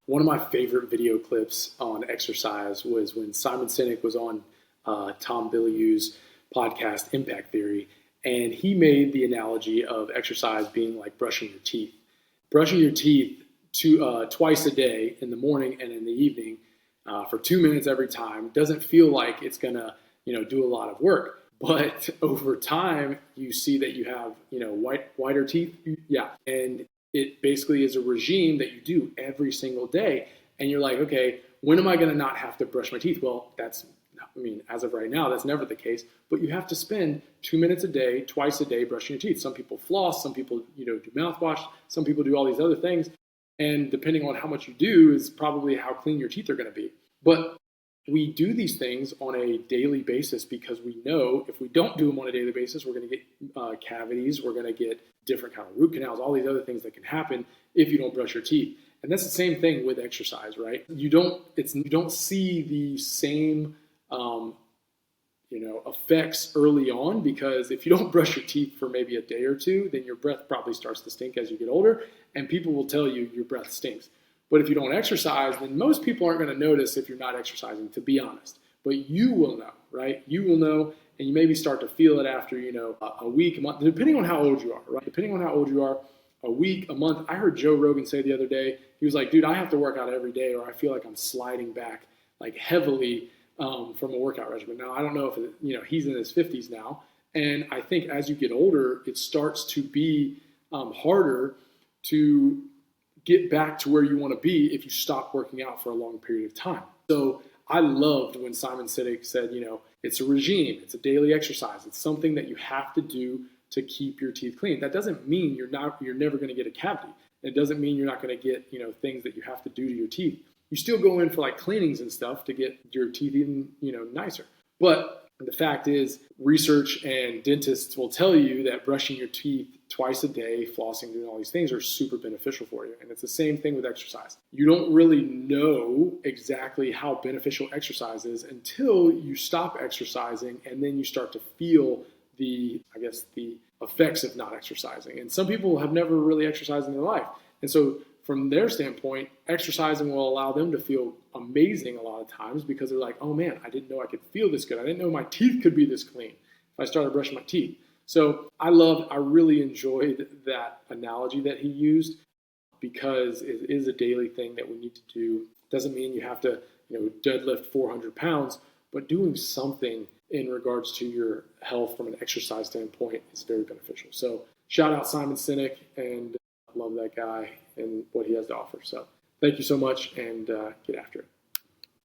One of my favorite video clips on exercise was when Simon Sinek was on Tom Bilyeu's podcast, Impact Theory, and he made the analogy of exercise being like brushing your teeth. Brushing your teeth twice a day, in the morning and in the evening, for 2 minutes every time, doesn't feel like it's gonna, do a lot of work. But over time, you see that you have, whiter teeth. Yeah, and it basically is a regime that you do every single day. And you're like, okay, when am I going to not have to brush my teeth? Well, as of right now, that's never the case. But you have to spend 2 minutes a day, twice a day, brushing your teeth. Some people floss, some people, do mouthwash, some people do all these other things. And depending on how much you do is probably how clean your teeth are going to be. But we do these things on a daily basis because we know if we don't do them on a daily basis, we're going to get cavities, we're going to get different kind of root canals, all these other things that can happen if you don't brush your teeth. And that's the same thing with exercise, right? You don't see the same effects early on, because if you don't brush your teeth for maybe a day or two, then your breath probably starts to stink as you get older, and people will tell you your breath stinks. But if you don't exercise, then most people aren't going to notice if you're not exercising, to be honest. But you will know, right? You will know, and you maybe start to feel it after, a week, a month, depending on how old you are, right? Depending on how old you are, a week, a month. I heard Joe Rogan say the other day, he was like, dude, I have to work out every day or I feel like I'm sliding back like heavily from a workout regimen. Now, I don't know if, he's in his 50s now. And I think as you get older, it starts to be harder to get back to where you want to be if you stop working out for a long period of time. So I loved when Simon Sinek said, it's a regime, it's a daily exercise, it's something that you have to do to keep your teeth clean. That doesn't mean you're never going to get a cavity. It doesn't mean you're not going to get, things that you have to do to your teeth. You still go in for like cleanings and stuff to get your teeth even, nicer. But the fact is, research and dentists will tell you that brushing your teeth twice a day, flossing, doing all these things are super beneficial for you. And it's the same thing with exercise. You don't really know exactly how beneficial exercise is until you stop exercising, and then you start to feel the effects of not exercising. And some people have never really exercised in their life. And so from their standpoint, exercising will allow them to feel amazing a lot of times, because they're like, oh man, I didn't know I could feel this good. I didn't know my teeth could be this clean if I started brushing my teeth. So I really enjoyed that analogy that he used, because it is a daily thing that we need to do. Doesn't mean you have to, deadlift 400 pounds, but doing something in regards to your health from an exercise standpoint is very beneficial. So shout out Simon Sinek, and love that guy and what he has to offer. So thank you so much, and get after it.